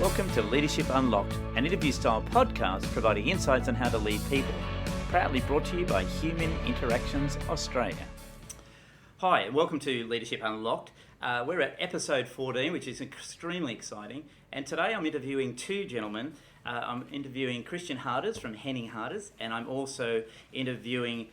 Welcome to Leadership Unlocked, an interview-style podcast providing insights on how to lead people. Proudly brought to you by Human Interactions Australia. Hi, and welcome to Leadership Unlocked. We're at episode 14, which is extremely exciting. And today I'm interviewing two gentlemen. I'm interviewing Henning Harders from Henning Harders, and I'm also interviewing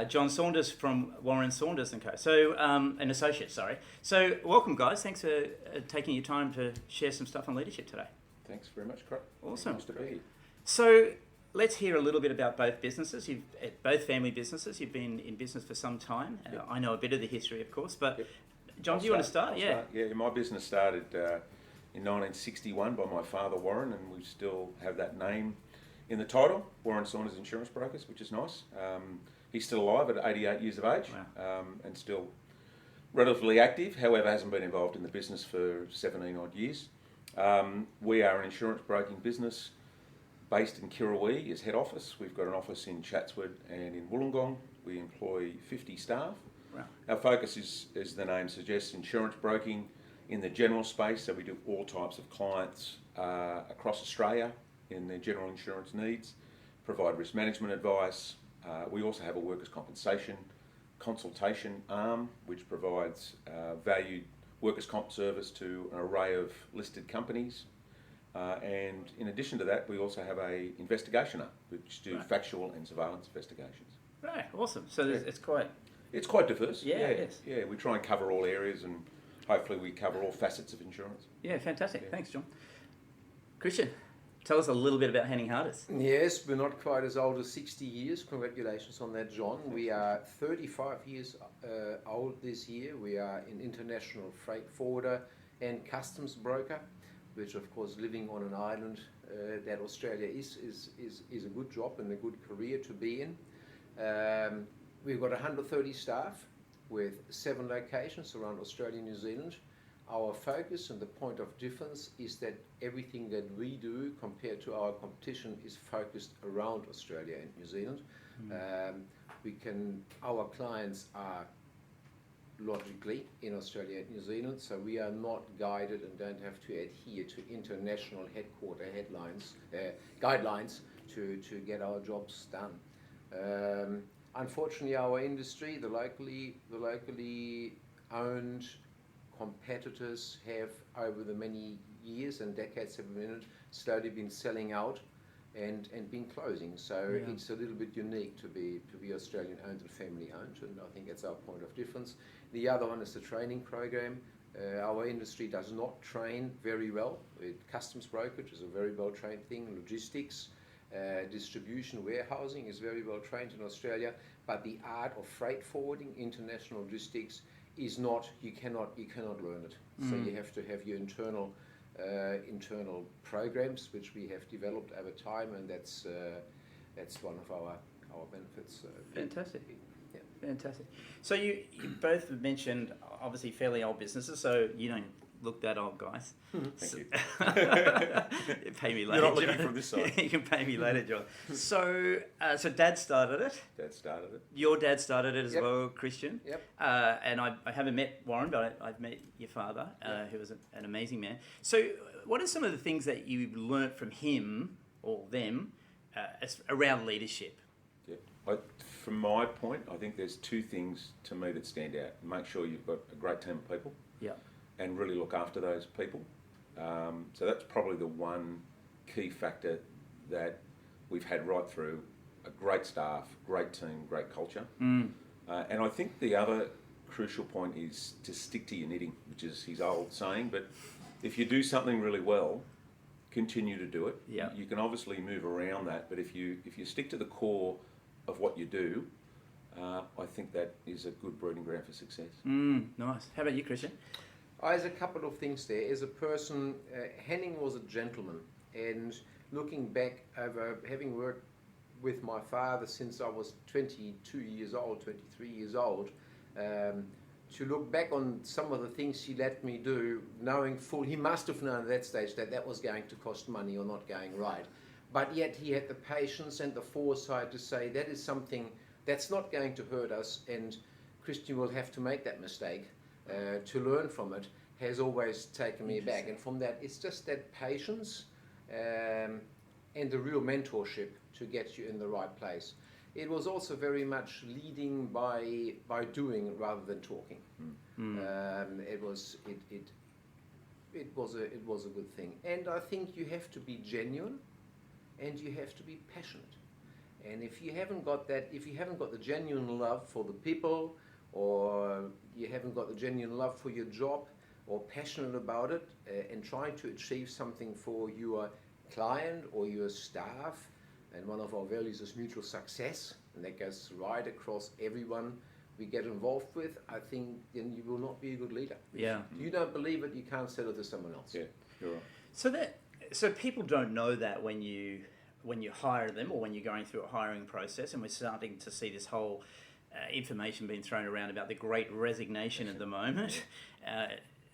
John Saunders from Warren Saunders & Co. So, an associate, sorry. So, welcome guys. Thanks for taking your time to share some stuff on leadership today. Thanks very much, Croc. Awesome. Nice to be here. So, let's hear a little bit about both businesses. You've both family businesses. You've been in business for some time. Yep. I know a bit of the history, of course, but Yep. John, do you want to start? Yeah, my business started in 1961 by my father, Warren, and we still have that name in the title, Warren Saunders Insurance Brokers, which is nice. He's still alive at 88 years of age. Wow. And still relatively active, however hasn't been involved in the business for 17 odd years. We are an insurance broking business based in Kirrawee as head office. We've got an office in Chatswood and in Wollongong. We employ 50 staff. Wow. Our focus is, as the name suggests, insurance broking in the general space, so we do all types of clients across Australia in their general insurance needs, provide risk management advice. We also have a workers' compensation consultation arm, which provides valued workers' comp service to an array of listed companies. And in addition to that, we also have a investigation arm, which do factual and surveillance investigations. Right, awesome. So it's quite... It's quite diverse. Yeah, it is. Yeah, we try and cover all areas, and hopefully we cover all facets of insurance. Yeah, fantastic. Yeah. Thanks, John. Christian, tell us a little bit about Henning Harders. Yes, we're not quite as old as 60 years. Congratulations on that, John. We are 35 years old this year. We are an international freight forwarder and customs broker, which of course, living on an island that Australia is a good job and a good career to be in. We've got 130 staff with 7 locations around Australia and New Zealand. Our focus and the point of difference is that everything that we do compared to our competition is focused around Australia and New Zealand. Our clients are logically in Australia and New Zealand, so we are not guided and don't have to adhere to international guidelines to get our jobs done. Unfortunately, our industry, the locally owned competitors have, over the many years and decades have been slowly been selling out and been closing. So It's a little bit unique to be Australian owned and family owned, and I think that's our point of difference. The other one is the training program. Our industry does not train very well. Customs brokerage is a very well trained thing. Logistics, distribution, warehousing is very well trained in Australia, but the art of freight forwarding, international logistics, is not. You cannot learn it. So you have to have your internal programs, which we have developed over time, and that's one of our benefits. Fantastic. Yeah. Fantastic. So you both have mentioned obviously fairly old businesses, so you don't look that old, guys. Thank you. Pay me later. You're not looking John. from this side. You can pay me later, John. So Dad started it. Dad started it. Your dad started it as Yep. well, Christian. Yep. And I haven't met Warren, but I've met your father, who was an amazing man. So what are some of the things that you've learnt from him or them around leadership? Yeah. From my point, I think there's 2 things to me that stand out. Make sure you've got a great team of people. Yeah. And really look after those people. So that's probably the one key factor that we've had right through: a great staff, great team, great culture. And I think the other crucial point is to stick to your knitting, which is his old saying, but if you do something really well, continue to do it. Yeah. You can obviously move around that, but if you stick to the core of what you do, I think that is a good breeding ground for success. Nice. How about you, Christian? There's a couple of things there. As a person, Henning was a gentleman, and looking back over having worked with my father since I was 22 years old, 23 years old, to look back on some of the things he let me do, knowing he must have known at that stage that was going to cost money or not going right. But yet he had the patience and the foresight to say that is something that's not going to hurt us, and Christian will have to make that mistake to learn from it. has always taken me back. And from that, it's just that patience and the real mentorship to get you in the right place. It was also very much leading by doing rather than talking. It was a good thing. And I think you have to be genuine and you have to be passionate. And if you haven't got the genuine love for the people, or you haven't got the genuine love for your job, or passionate about it, and trying to achieve something for your client or your staff, and one of our values is mutual success, and that goes right across everyone we get involved with, I think then you will not be a good leader. Yeah. If you don't believe it, you can't sell it to someone else. Yeah, you're right. So people don't know that when you hire them, or when you're going through a hiring process, and we're starting to see this whole information being thrown around about the Great Resignation at the moment.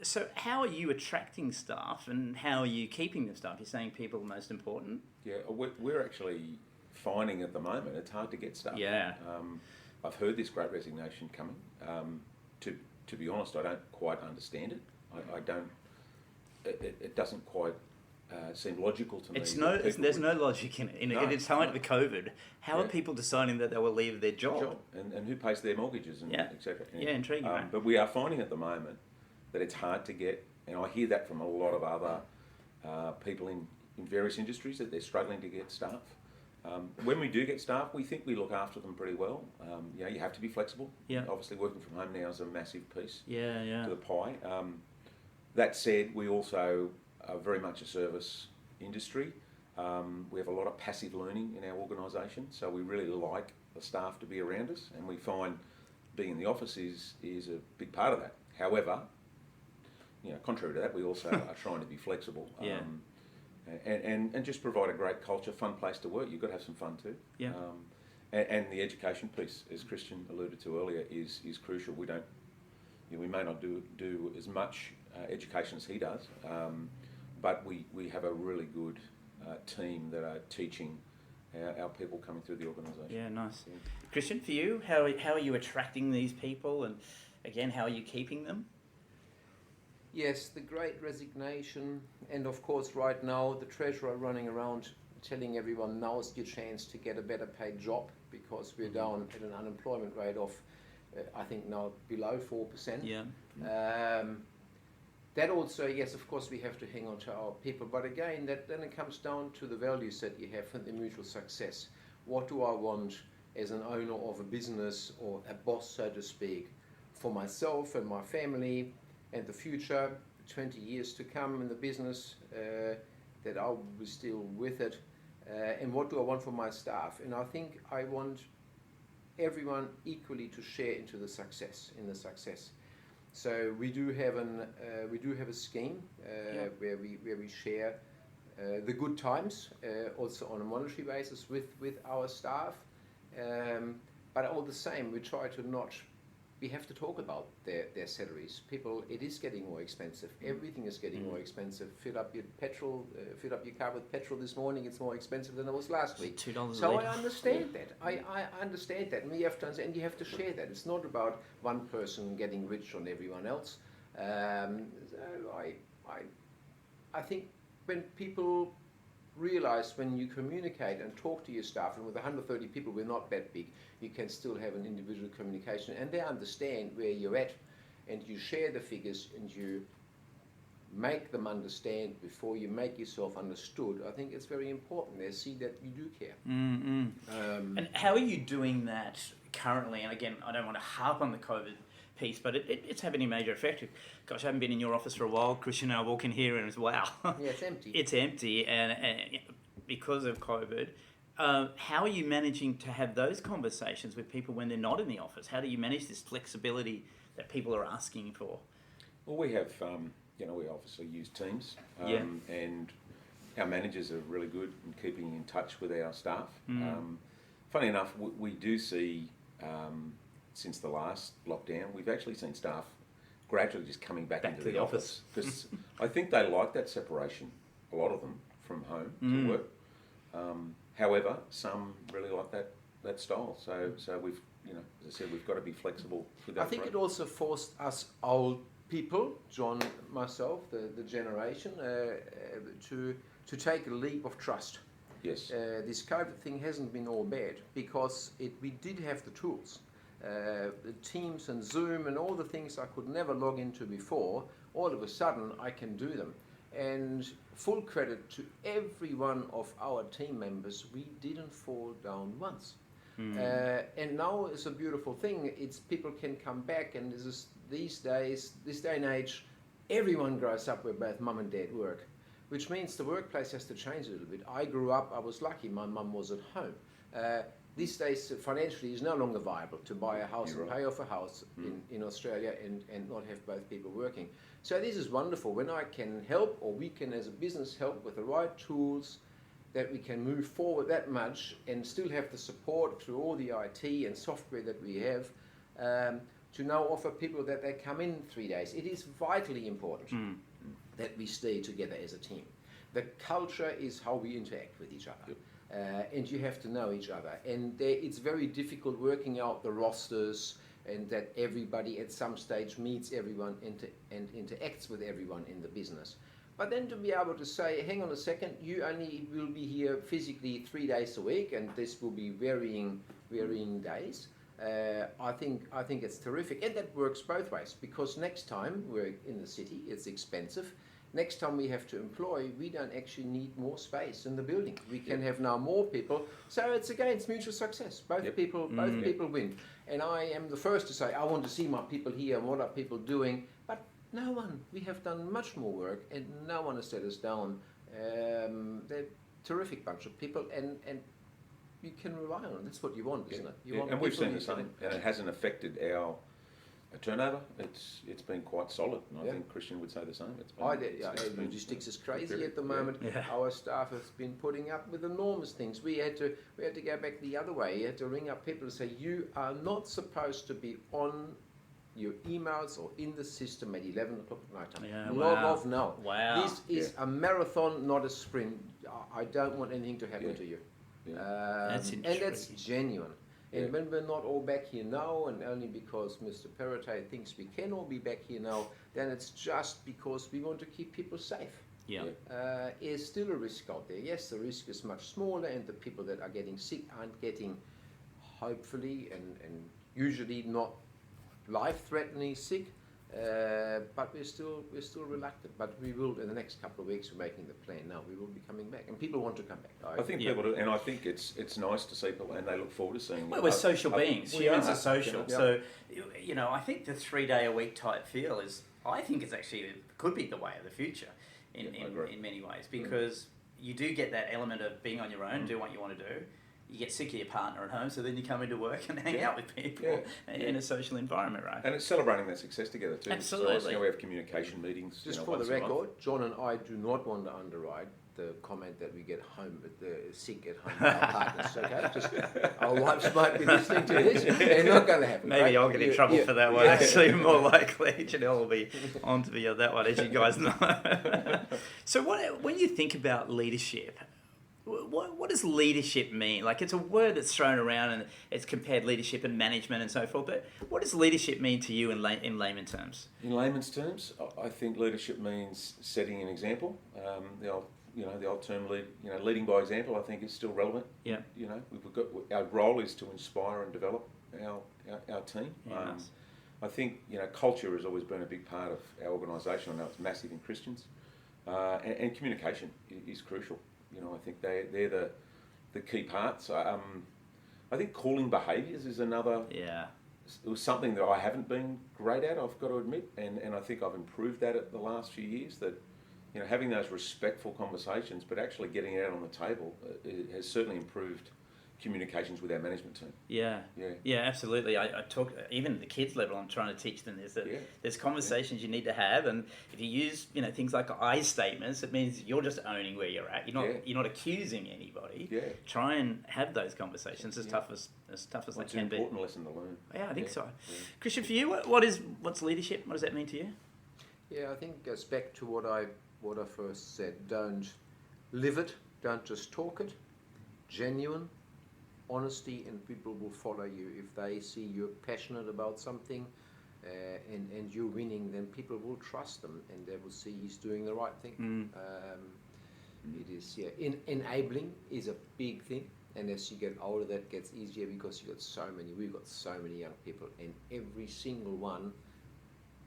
So how are you attracting staff, and how are you keeping the staff? You're saying people are most important? Yeah, we're actually finding at the moment it's hard to get staff. Yeah. I've heard this Great Resignation coming. To be honest, I don't quite understand it. I don't. It doesn't quite seem logical to me. There's no logic in it. In its time of COVID, how are people deciding that they will leave their job? And who pays their mortgages and etc. Yeah, intriguing. Right? But we are finding at the moment that it's hard to get, and I hear that from a lot of other people in various industries, that they're struggling to get staff. When we do get staff, we think we look after them pretty well. You have to be flexible. Yeah. Obviously, working from home now is a massive piece to the pie. That said, we also are very much a service industry. We have a lot of passive learning in our organisation, so we really like the staff to be around us, and we find being in the office is a big part of that. However, contrary to that, we also are trying to be flexible. And just provide a great culture, fun place to work. You've got to have some fun too. Yeah. And the education piece, as Christian alluded to earlier, is crucial. We don't, we may not do as much education as he does, but we have a really good team that are teaching our people coming through the organisation. Yeah, nice. Yeah. Christian, for you, how are you attracting these people, and again, how are you keeping them? Yes, the Great Resignation, and of course right now the Treasurer running around telling everyone now's your chance to get a better paid job, because we're down at an unemployment rate of, I think now below 4%. Yeah. That also, yes, of course we have to hang on to our people, but again, then it comes down to the values that you have and the mutual success. What do I want as an owner of a business, or a boss, so to speak, for myself and my family, and the future, 20 years to come in the business, that I'll be still with it, and what do I want for my staff? And I think I want everyone equally to share in the success. So we do have a scheme where we share the good times, also on a monetary basis with our staff, but all the same we try to not. We have to talk about their salaries. People, it is getting more expensive. Everything is getting more expensive. Fill up your car with petrol this morning. It's more expensive than it was last week. $2 So I understand that. I understand that, and you have to understand. And you have to share that. It's not about one person getting rich on everyone else. I think when people realize, when you communicate and talk to your staff, and with 130 people, we're not that big, you can still have an individual communication, and they understand where you're at, and you share the figures, and you make them understand before you make yourself understood. I think it's very important. They see that you do care. And how are you doing that currently? And again, I don't want to harp on the COVID piece, but it's having a major effect. Gosh, I haven't been in your office for a while, Christian, and I walk in here and it's wow. Yeah, it's empty. It's empty, and because of COVID. How are you managing to have those conversations with people when they're not in the office? How do you manage this flexibility that people are asking for? Well, we have, we obviously use Teams, and our managers are really good in keeping in touch with our staff. Funny enough, we do see, since the last lockdown, we've actually seen staff gradually just coming back into the office. Because I think they like that separation, a lot of them, from home to work. However, some really like that style. So we've, as I said, we've got to be flexible with that. I think it also forced us old people, John, myself, the generation, to take a leap of trust. Yes. This COVID thing hasn't been all bad because we did have the tools. The Teams and Zoom and all the things I could never log into before, all of a sudden I can do them. And full credit to every one of our team members, we didn't fall down once. And now it's a beautiful thing. It's people can come back, and these days, this day and age, everyone grows up where both mum and dad work, which means the workplace has to change a little bit. I grew up, I was lucky, my mum was at home. These days, financially, it's no longer viable to buy a house and pay off a house in Australia and not have both people working. So this is wonderful. When I can help, or we can as a business help with the right tools, that we can move forward that much and still have the support through all the IT and software that we have, to now offer people that they come in 3 days. It is vitally important that we stay together as a team. The culture is how we interact with each other. And you have to know each other. And it's very difficult working out the rosters and that everybody at some stage meets everyone and interacts with everyone in the business. But then to be able to say, hang on a second, you only will be here physically 3 days a week, and this will be varying days. I think it's terrific, and that works both ways, because next time we're in the city, it's expensive. Next time we have to employ, we don't actually need more space in the building. We can have now more people. So it's mutual success. Both people win. And I am the first to say, I want to see my people here and what are people doing. But no one. We have done much more work, and no one has let us down. They're a terrific bunch of people, and you can rely on them. That's what you want, isn't it? You want and we've seen the same, and it hasn't affected our turnover. It's been quite solid, and I think Christian would say the same. Logistics is crazy at the moment. Our staff has been putting up with enormous things. We had to go back the other way. You had to ring up people and say, you are not supposed to be on your emails or in the system at 11 o'clock at night time. Log off now. Wow. This is a marathon, not a sprint. I don't want anything to happen to you. That's and that's genuine. And when we're not all back here now, and only because Mr. Perrottet thinks we can all be back here now, then it's just because we want to keep people safe. There's still a risk out there. Yes, the risk is much smaller, and the people that are getting sick aren't getting, hopefully, and usually not life-threatening sick, but we're still reluctant. But we will, in the next couple of weeks, we're making the plan now. We will be coming back, and people want to come back. I think people do, and I think it's nice to see people, and they look forward to seeing. Well, we're social beings. Humans are social. So, I think the 3 day a week type feel could be the way of the future in many ways, because you do get that element of being on your own, do what you want to do. You get sick of your partner at home, so then you come into work and hang out with people in a social environment, right? And it's celebrating their success together too. Absolutely. It's nice, we have communication meetings. Just for the record, John and I do not want to underwrite the comment that we get sick at home with our partners. Okay, just our wives might be listening to this. They're not going to happen. Maybe I'll get in trouble for that one. Actually, more likely, Janelle will be on to me on that one, as you guys know. So, when you think about leadership, what does leadership mean? Like, it's a word that's thrown around and it's compared leadership and management and so forth, but what does leadership mean to you in layman terms? In layman's terms, I think leadership means setting an example. The old term, leading by example, I think is still relevant. Yeah. We've got, our role is to inspire and develop our team. Nice. I think, culture has always been a big part of our organisation. I know it's massive in Christians. And communication is crucial. I think they're the key parts. I think calling behaviours is another. Yeah. It was something that I haven't been great at, I've got to admit, and I think I've improved that at the last few years. That having those respectful conversations, but actually getting it out on the table, it has certainly improved communications with our management team. Yeah, absolutely. I talk, even at the kids level, I'm trying to teach them this, that there's conversations you need to have, and if you use things like I statements, it means you're just owning where you're at. You're not accusing anybody. Yeah. Try and have those conversations as tough as they can be. It's an important lesson to learn. Yeah, I think so. Yeah. Christian, for you, what's leadership? What does that mean to you? Yeah, I think it goes back to what I first said. Don't live it. Don't just talk it. Genuine. Honesty, and people will follow you if they see you're passionate about something. and you're winning, then people will trust them and they will see he's doing the right thing. It is, enabling is a big thing, and as you get older that gets easier because we've got so many young people, and every single one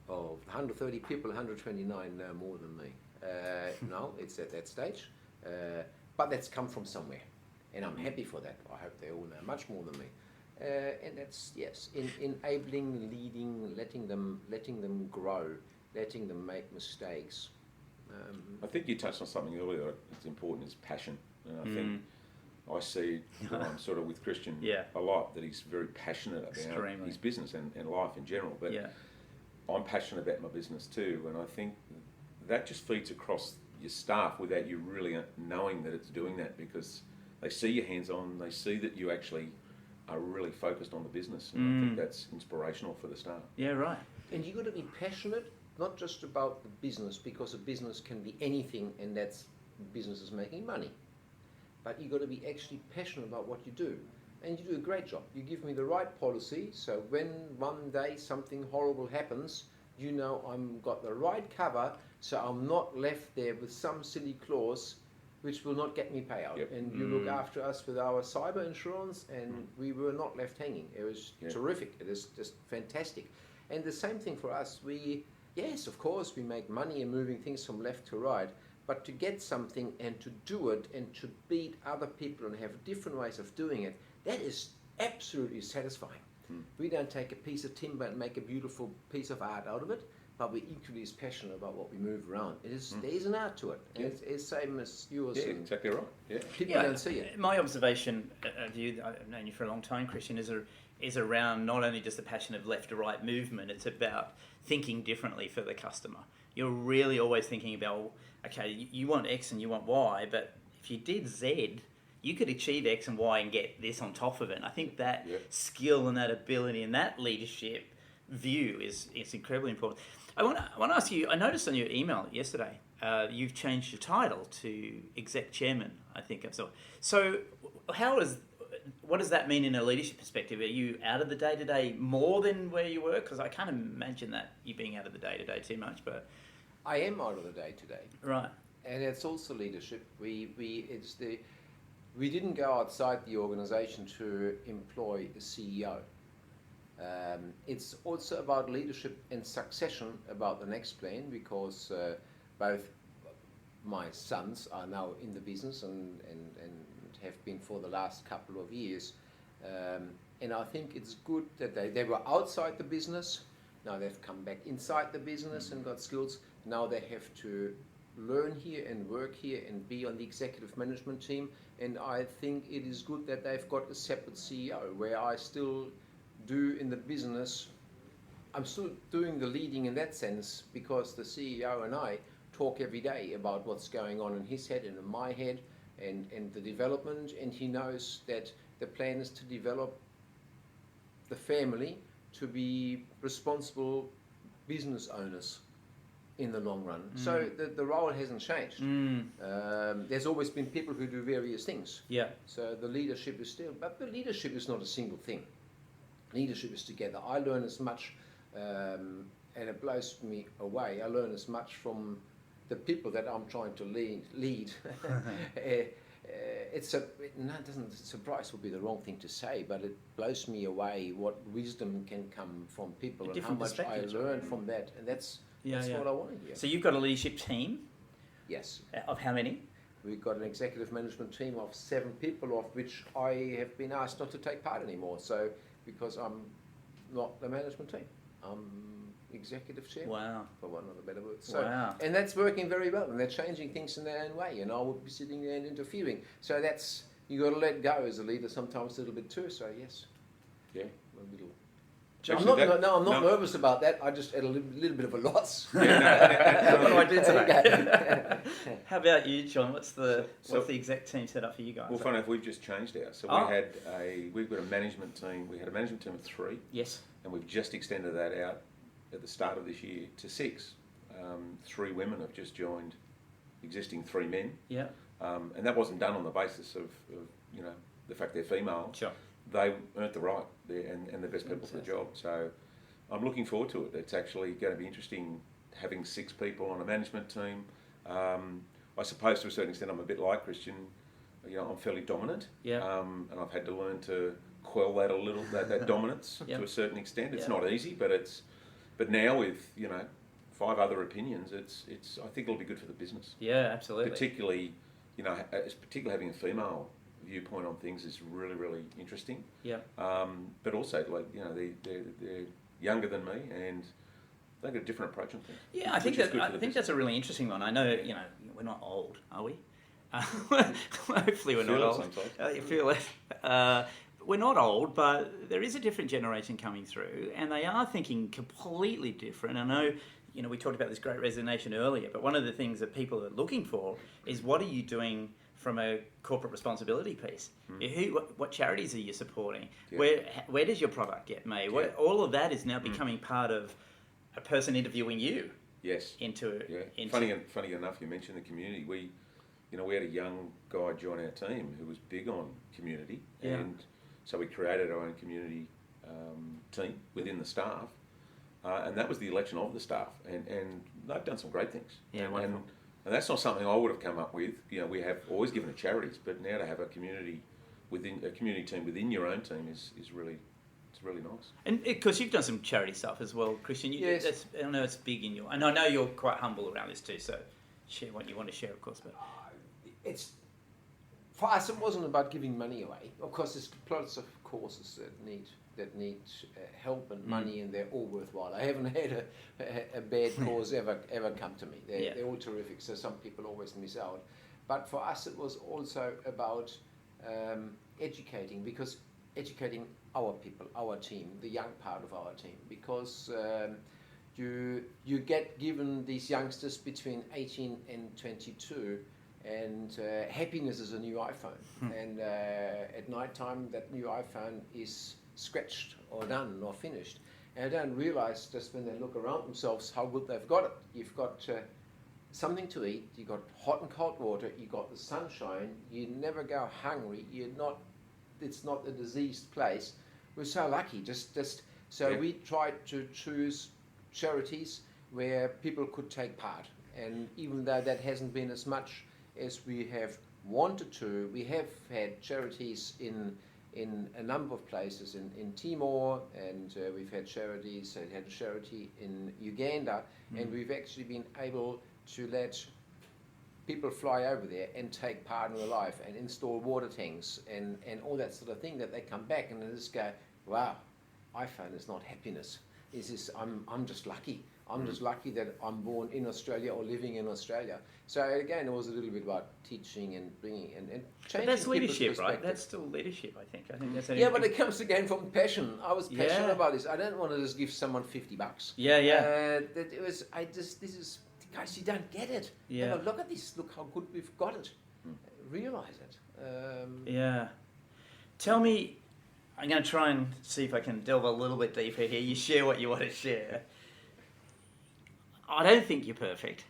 of 130 people, 129 know more than me. No, it's at that stage, but that's come from somewhere, and I'm happy for that. I hope they all know much more than me. And that's, yes, enabling, leading, letting them grow, letting them make mistakes. I think you touched on something earlier that's important, is passion. And I think I see when I'm sort of with Christian a lot, that he's very passionate about his business and life in general. But I'm passionate about my business too, and I think that just feeds across your staff without you really knowing that it's doing that, because they see your hands on, they see that you actually are really focused on the business, and I think that's inspirational for the staff. Yeah, right. And you've got to be passionate, not just about the business, because a business can be anything, and that's business is making money. But you've got to be actually passionate about what you do. And you do a great job. You give me the right policy, so when one day something horrible happens, you know I've got the right cover, so I'm not left there with some silly clause which will not get me payout. Yep. And you look after us with our cyber insurance, and we were not left hanging. It was terrific. It is just fantastic. And the same thing for us. Yes, of course, we make money in moving things from left to right, but to get something and to do it and to beat other people and have different ways of doing it, that is absolutely satisfying. We don't take a piece of timber and make a beautiful piece of art out of it, but we're equally as passionate about what we move around. There is an art to it. And it's same as yours. Yeah, exactly right. Yeah. People don't see it. My observation of you, I've known you for a long time, Christian, is around not only just the passion of left to right movement, it's about thinking differently for the customer. You're really always thinking about, okay, you want X and you want Y, but if you did Z, you could achieve X and Y and get this on top of it. And I think that skill and that ability and that leadership view is incredibly important. I want to ask you, I noticed on your email yesterday, you've changed your title to Exec Chairman, I think I saw. So what does that mean in a leadership perspective? Are you out of the day-to-day more than where you were? Because I can't imagine that you being out of the day-to-day too much, but... I am out of the day-to-day. Right. And it's also leadership. We didn't go outside the organisation to employ a CEO. It's also about leadership and succession about the next plan, because both my sons are now in the business and have been for the last couple of years. And I think it's good that they were outside the business. Now they've come back inside the business and got skills. Now they have to learn here and work here and be on the executive management team. And I think it is good that they've got a separate CEO, where I still do in the business. I'm still doing the leading in that sense, because the CEO and I talk every day about what's going on in his head and in my head, and the development, and he knows that the plan is to develop the family to be responsible business owners in the long run. So the role hasn't changed. There's always been people who do various things. Yeah. So the leadership is still, but the leadership is not a single thing. Leadership is together. I learn as much, and it blows me away. I learn as much from the people that I'm trying to lead. Surprise would be the wrong thing to say, but it blows me away what wisdom can come from people and how much I learn from that. And that's what I want to hear. So you've got a leadership team? Yes. Of how many? We've got an executive management team of 7 people, of which I have been asked not to take part anymore. So, because I'm not the management team, I'm executive chair. Wow. For one of the better words. So, and that's working very well, and they're changing things in their own way, and I would be sitting there and interfering. So that's, you got to let go as a leader sometimes a little bit too. So yes. Yeah. A little. I'm not nervous about that. I just had a little bit of a loss. What do I do today? How about you, John? What's the exec team set up for you guys? Well, funny enough, we've just changed ours. So we've got a management team. We had a management team of 3. Yes. And we've just extended that out at the start of this year to 6. 3 women have just joined existing 3 men. Yeah. And that wasn't done on the basis of the fact they're female. Sure. They earned the right and the best people for the job. So I'm looking forward to it. It's actually going to be interesting having 6 people on a management team. I suppose to a certain extent I'm a bit like Christian. I'm fairly dominant, and I've had to learn to quell that a little, that dominance to a certain extent. It's not easy, but now with 5 other opinions, it's I think it'll be good for the business. Yeah, absolutely. Particularly, particularly having a female viewpoint on things is really, really interesting. Yeah. But also, they're younger than me, and they've got a different approach on things. Yeah, I think that's a really interesting one. I know, we're not old, are we? Hopefully we're not old. You feel it. We're not old, but there is a different generation coming through, and they are thinking completely different. I know, we talked about this Great Resignation earlier, but one of the things that people are looking for is what are you doing from a corporate responsibility piece? What charities are you supporting? Yeah. Where does your product get made? Yeah. All of that is now becoming part of a person interviewing you. Yes. Funny enough, you mentioned the community. We had a young guy join our team who was big on community, and so we created our own community team within the staff, and that was the election of the staff, and they've done some great things. Yeah, wonderful. And that's not something I would have come up with. We have always given to charities, but now to have a community team within your own team is really, it's really nice. And because you've done some charity stuff as well, Christian. Yes. I know it's big in and I know you're quite humble around this too. So share what you want to share, of course. But for us, it wasn't about giving money away. Of course, there's lots of causes that need help and money, and they're all worthwhile. I haven't had a bad cause ever come to me. They're all terrific, so some people always miss out. But for us, it was also about educating our people, our team, the young part of our team, because you get given these youngsters between 18 and 22, and happiness is a new iPhone, and at night time that new iPhone is scratched or done or finished, and they don't realise just when they look around themselves how good they've got it. You've got something to eat, you've got hot and cold water, you've got the sunshine, you never go hungry, it's not a diseased place. We're so lucky. We tried to choose charities where people could take part, and even though that hasn't been as much as we have wanted to, we have had charities in a number of places in Timor, and we've had charities. I had a charity in Uganda, and we've actually been able to let people fly over there and take part in their life and install water tanks and all that sort of thing, that they come back and they just go, wow, iPhone is not happiness. I'm just lucky. I'm just lucky that I'm born in Australia or living in Australia. So again, it was a little bit about teaching and bringing and changing. But that's leadership, right? That's still leadership, I think. That's but it comes again from passion. I was passionate about this. I don't want to just give someone $50. Guys, you don't get it. Yeah. Look at this. Look how good we've got it. Realise it. Tell me. I'm going to try and see if I can delve a little bit deeper here. You share what you want to share. I don't think you're perfect,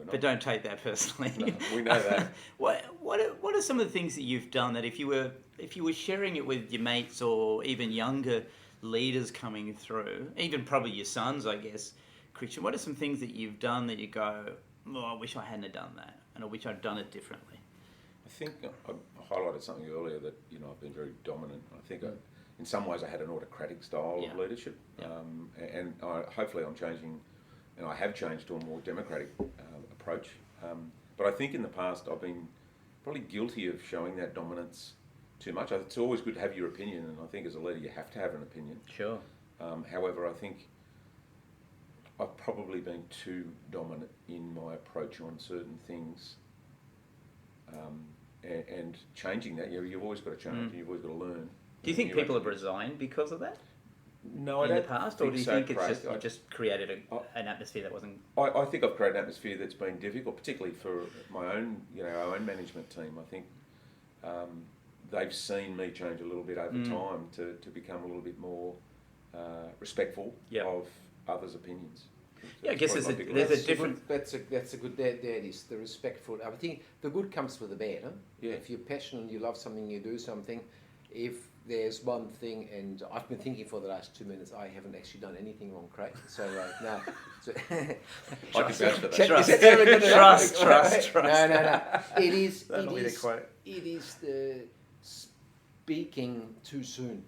but don't take that personally. No, we know that. What are some of the things that you've done that if you were sharing it with your mates or even younger leaders coming through, even probably your sons, I guess, Christian, what are some things that you've done that you go, I wish I hadn't have done that, and I wish I'd done it differently? I think I highlighted something earlier that I've been very dominant. I think in some ways I had an autocratic style of leadership, and hopefully I'm changing, and I have changed to a more democratic approach. But I think in the past I've been probably guilty of showing that dominance too much. It's always good to have your opinion, and I think as a leader you have to have an opinion. Sure. However, I think I've probably been too dominant in my approach on certain things. And changing that, you've always got to change, and you've always got to learn. Do you think people have resigned because of that? No, I don't. In the past, or do you think it's just just created an atmosphere that wasn't? I think I've created an atmosphere that's been difficult, particularly for my own, our own management team. I think they've seen me change a little bit over time to become a little bit more respectful of others' opinions. Yeah, I guess there's a different. That's a good. There it is. The respectful. I think the good comes with the bad. Huh? Yeah. If you're passionate, you love something, you do something. If there's one thing, and I've been thinking for the last 2 minutes, I haven't actually done anything wrong, Craig. So no. So, I can vouch for that. Trust. No. It is. That'll be the quote. It is the speaking too soon.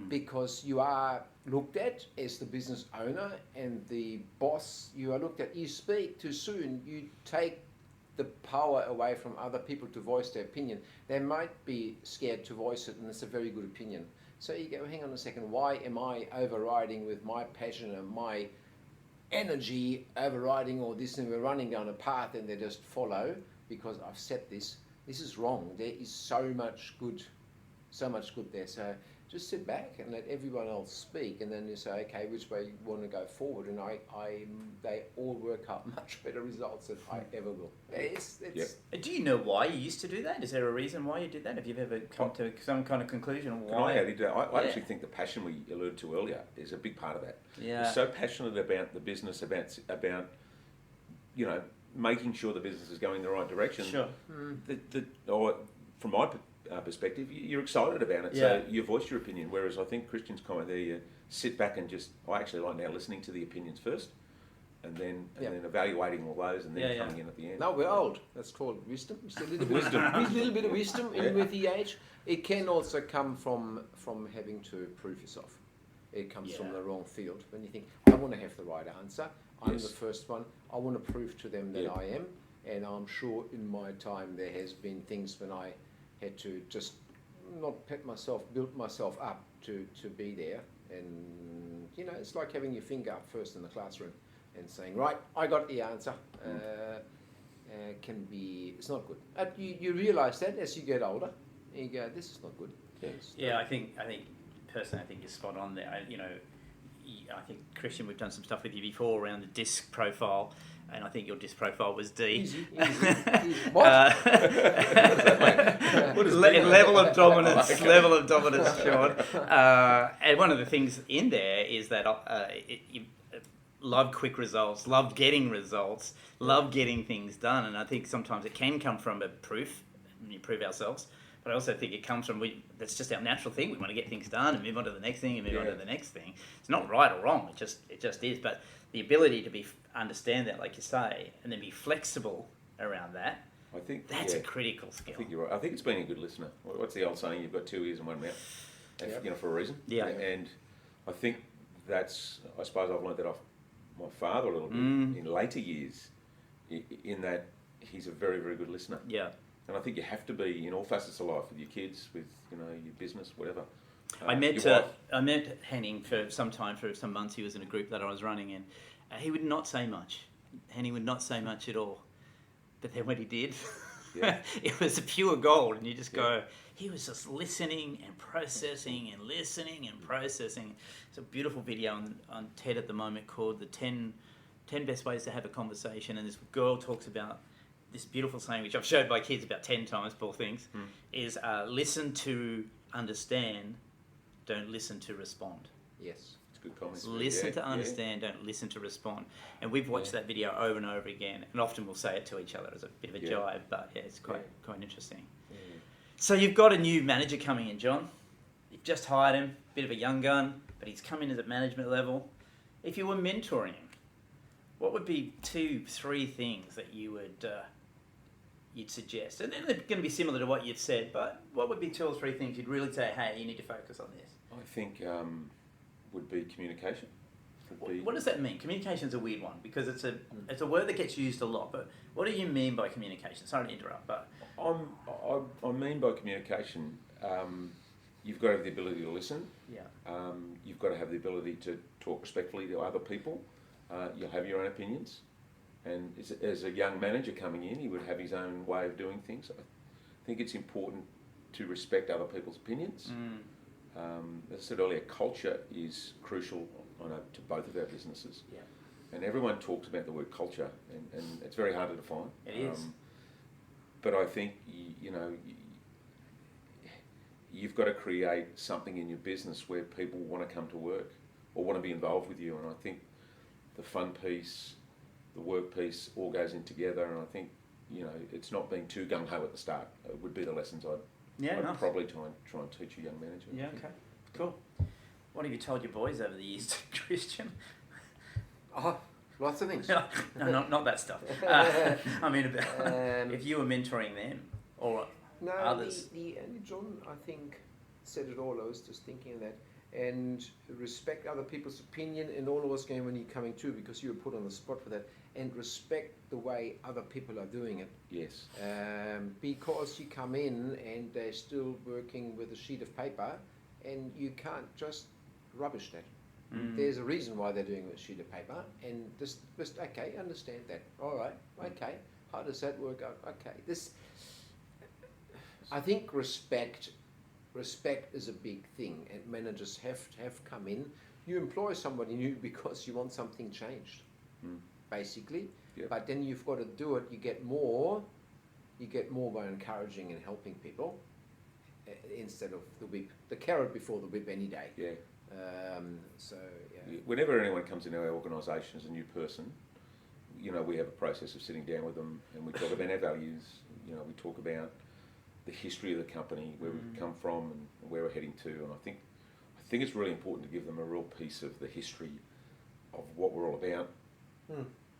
Because you are looked at as the business owner and the boss. You are looked at. You speak too soon. You take the power away from other people to voice their opinion. They might be scared to voice it, and it's a very good opinion. So you go, hang on a second, why am I overriding with my passion and my energy overriding all this, and we're running down a path and they just follow because I've set this. This is wrong. There is so much good there. So just sit back and let everyone else speak, and then you say, okay, which way you want to go forward? And they all work out much better results than I ever will. Do you know why you used to do that? Is there a reason why you did that? Have you ever come to some kind of conclusion why? I actually think the passion we alluded to earlier is a big part of that. Yeah. You're so passionate about the business, about making sure the business is going in the right direction. Sure. Or from my perspective, you're excited about it, so you voice your opinion. Whereas I think Christian's comment there, you sit back and I actually like now listening to the opinions first, and then evaluating all those, and then coming in at the end. No, we're old. That's called wisdom. Just a little bit of wisdom in with the age. It can also come from having to prove yourself. It comes from the wrong field. When you think, I want to have the right answer. I'm the first one. I want to prove to them that I am. And I'm sure in my time there has been things when I had to just not build myself up to be there. And, it's like having your finger up first in the classroom and saying, right, I got the answer. It's not good. You realise that as you get older. And you go, this is not good. I think personally, I think you're spot on there. I think, Christian, we've done some stuff with you before around the disc profile, and I think your disc profile was D. Easy. What? What is that? Level of dominance, Sean. And one of the things in there is that you love quick results, love getting results, love getting things done, and I think sometimes it can come from a proof, and you prove ourselves. But I also think it comes from, that's just our natural thing. We want to get things done and move on to the next thing and move on to the next thing. It's not right or wrong. It just is. But the ability to understand that, like you say, and then be flexible around that, I think that's a critical skill. I think you're right. I think it's being a good listener. What's the old saying? You've got 2 ears and 1 mouth, for a reason. Yeah. And I think I suppose I've learned that off my father a little bit in later years, in that he's a very, very good listener. Yeah. And I think you have to be in all facets of life, with your kids, with your business, whatever. I met Henning for some time, for some months. He was in a group that I was running in. He would not say much. Henning would not say much at all. But then when he did, it was pure gold. And you just go, he was just listening and processing and listening and processing. It's a beautiful video on TED at the moment called the 10 Best Ways to Have a Conversation. And this girl talks about this beautiful saying, which I've showed my kids about 10 times, poor things, is listen to understand, don't listen to respond. Yes. It's a good comment. Listen to understand, don't listen to respond. And we've watched that video over and over again, and often we'll say it to each other as a bit of a jibe, but it's quite interesting. Yeah. So you've got a new manager coming in, John. You've just hired him, bit of a young gun, but he's come in at management level. If you were mentoring him, what would be 2-3 things that you would you'd suggest? And they're going to be similar to what you've said, but what would be 2 or 3 things you'd really say, hey, you need to focus on this? I think would be communication. What does that mean? Communication's a weird one, because it's a word that gets used a lot, but what do you mean by communication? Sorry to interrupt, but... I mean by communication, you've got to have the ability to listen. Yeah. You've got to have the ability to talk respectfully to other people. You'll have your own opinions. And as a young manager coming in, he would have his own way of doing things. I think it's important to respect other people's opinions. As I said earlier, culture is crucial, I know, to both of our businesses. Yeah. And everyone talks about the word culture, and it's very hard to define. It is. But I think, you've got to create something in your business where people want to come to work or want to be involved with you. And I think the fun piece, the work piece, all goes in together. And I think, it's not being too gung-ho at the start. It would be the lessons Yeah, I'd nice. probably try and teach a young manager. Yeah, okay, cool. What have you told your boys over the years, Christian? Oh, lots of things. No, not that stuff. I mean, about if you were mentoring them or No, others. and John, I think, said it all. I was just thinking of that. And respect other people's opinion, and all of us going when you're coming to, because you were put on the spot for that, and respect the way other people are doing it. Yes. Because you come in and they're still working with a sheet of paper, and you can't just rubbish that. There's a reason why they're doing it with a sheet of paper, and just okay, understand that. All right, okay. How does that work out? Okay, I think respect is a big thing, and managers have come in. You employ somebody new because you want something changed, basically. Yep. But then you've got to do it. You get more by encouraging and helping people instead of the whip, the carrot before the whip any day. Yeah. So yeah. Whenever anyone comes into our organisation as a new person, we have a process of sitting down with them and we talk about our values. We talk about the history of the company, where we've come from and where we're heading to. And I think it's really important to give them a real piece of the history of what we're all about,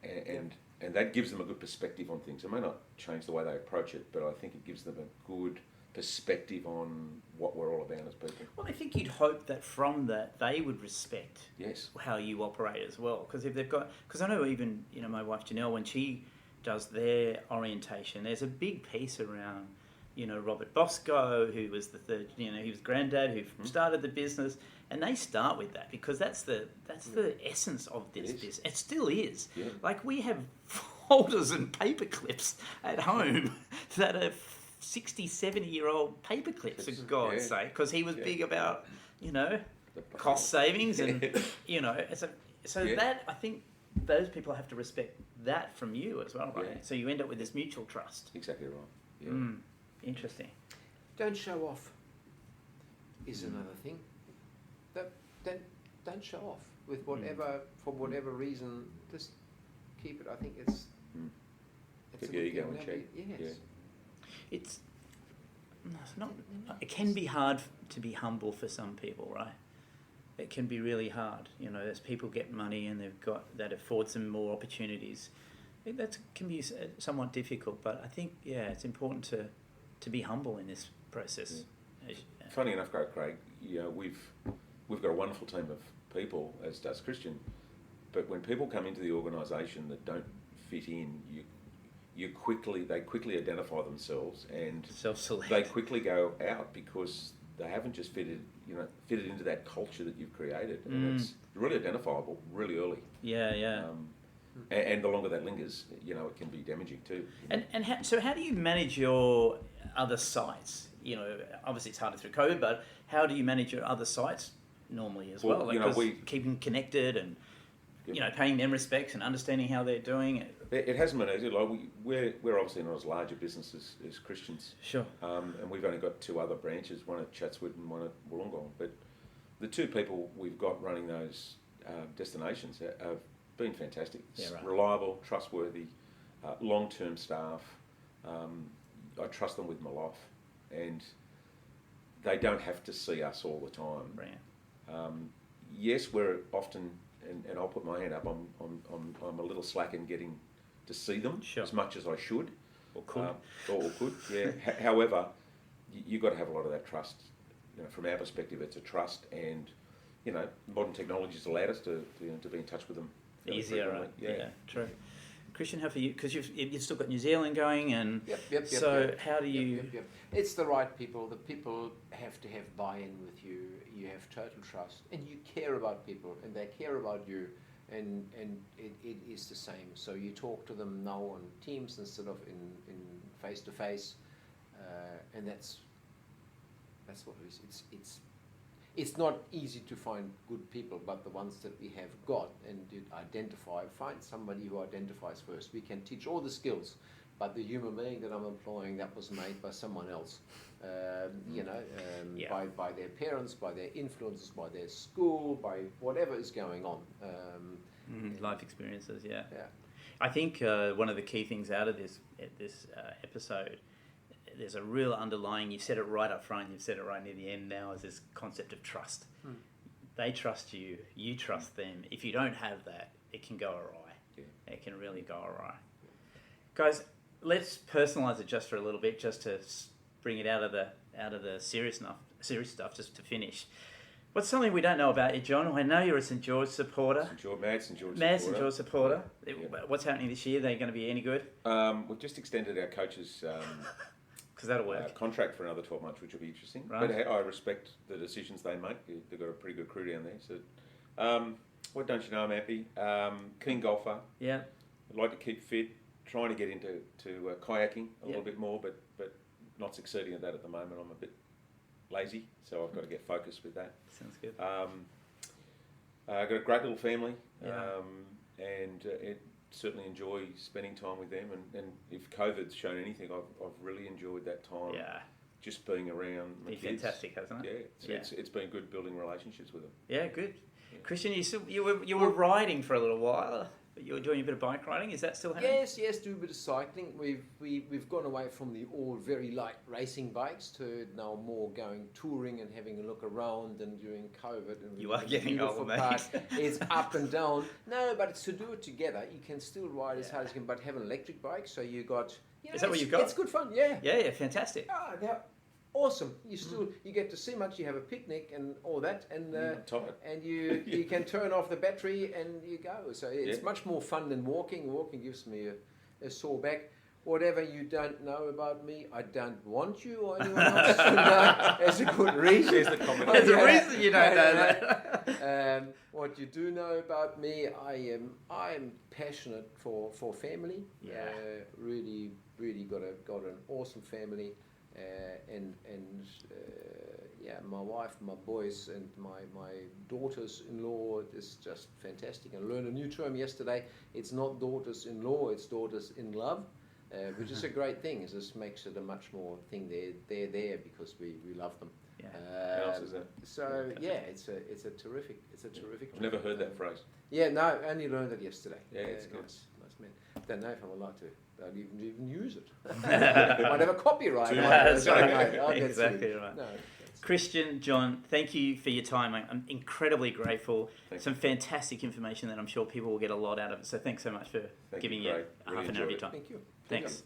and that gives them a good perspective on things. It may not change the way they approach it, but I think it gives them a good perspective on what we're all about as people. Well, I think you'd hope that from that they would respect how you operate as well. Because if they've got, because I know even my wife Janelle, when she does their orientation, there's a big piece around Robert Bosco, who was the third, he was granddad who started the business, and they start with that because that's the essence of this business. It still is. Yeah. Like we have folders and paper clips at home that are 60, 70-year-old paper clips, for God's sake, because he was big about, cost savings and, that, I think those people have to respect that from you as well, right? Yeah. So you end up with this mutual trust. Exactly right. Yeah. Interesting. Don't show off is another thing. Don't show off with whatever, for whatever reason, just keep it. I think it's keep your ego in check. Yes. It's not. It can be hard to be humble for some people, right? It can be really hard. As people get money and that affords them more opportunities. That can be somewhat difficult, but I think it's important to be humble in this process. Yeah. Funny enough, Craig, we've got a wonderful team of people, as does Christian. But when people come into the organisation that don't fit in, they quickly identify themselves and self-select. They quickly go out because they haven't just fitted into that culture that you've created, and it's really identifiable really early. Yeah. And the longer that lingers, it can be damaging too. So how do you manage your other sites? Obviously it's harder through COVID, but how do you manage your other sites normally as well? Keeping connected and paying them respects and understanding how they're doing it. It hasn't been easy. Like we're obviously not as large a business as Christians. Sure. And we've only got 2 other branches, one at Chatswood and one at Wollongong. But the 2 people we've got running those destinations have been fantastic. It's reliable, trustworthy, long-term staff. I trust them with my life, and they don't have to see us all the time. Brilliant. Yes, we're often, and I'll put my hand up. I'm a little slack in getting to see them as much as I should, or could. Or could. Yeah. However, you've got to have a lot of that trust. From our perspective, it's a trust, and modern technology's allowed us to be in touch with them. Easier, right? Yeah, true. Christian, how for you? Because you've still got New Zealand going, and how do you? Yep. It's the right people. The people have to have buy-in with you. You have total trust, and you care about people, and they care about you, and it is the same. So you talk to them now on Teams instead of in face to face, and that's what it is. It's not easy to find good people, but the ones that we have got and did identify, find somebody who identifies first. We can teach all the skills, but the human being that I'm employing, that was made by someone else, by their parents, by their influences, by their school, by whatever is going on. Life experiences, yeah. I think one of the key things out of this episode there's a real underlying, you said it right up front, you've said it right near the end now, is this concept of trust. They trust you, you trust them. If you don't have that, it can go awry. Yeah. It can really go awry. Guys, let's personalise it just for a little bit, just to bring it out of the serious stuff, just to finish. What's something we don't know about you, John? I know you're a St George supporter. Mad St George supporter. Yeah. What's happening this year? Are they going to be any good? We've just extended our coaches' because that'll work. Contract for another 12 months, which will be interesting. Right. But I respect the decisions they make. They've got a pretty good crew down there. So, what don't you know, I'm happy. Keen golfer. Yeah. I'd like to keep fit. Trying to get into kayaking a little bit more, but not succeeding at that at the moment. I'm a bit lazy, so I've got to get focused with that. Sounds good. I've got a great little family, Yeah. and certainly enjoy spending time with them. And if COVID's shown anything, I've really enjoyed that time. Yeah. Just being around my Been kids. fantastic, hasn't it? Yeah, it's been good building relationships with them. Yeah, good. Yeah. Christian, you were riding for a little while. You were doing a bit of bike riding. Is that still happening? Yes, do a bit of cycling. We've gone away from the old very light racing bikes to now more going touring and having a look around. And during COVID, and You are getting old, mate. It's up and down. No, but it's to do it together. You can still ride as hard as you can, but have an electric bike. So you got. Is that what you've got? It's good fun. Yeah. Yeah, fantastic. They're awesome. You get to see much. You have a picnic and all that, and you can turn off the battery and you go. So it's much more fun than walking. Walking gives me a sore back. Whatever you don't know about me, I don't want you or anyone else to know. There's a good reason. There's the comment. There's a reason you don't know that. What you do know about me, I'm passionate for family. Yeah. Really got an awesome family. My wife, my boys, and my daughters-in-law is just fantastic. I learned a new term yesterday. It's not daughters-in-law, it's daughters-in-love, which is a great thing. It just makes it a much more thing. They're there because we love them. Yeah. How else is that? So it's a terrific. I've never heard that phrase. Yeah, no, I only learned it yesterday. Yeah, it's good. Nice man. Don't know if I'm allowed to. Don't even use it. Might have a copyright. That's right. Exactly right. No, Christian, John, thank you for your time. I'm incredibly grateful. Thank Some fantastic information that I'm sure people will get a lot out of. So thanks so much for giving you Craig. half Really an hour of your enjoyed it. time. Thank you. Thanks.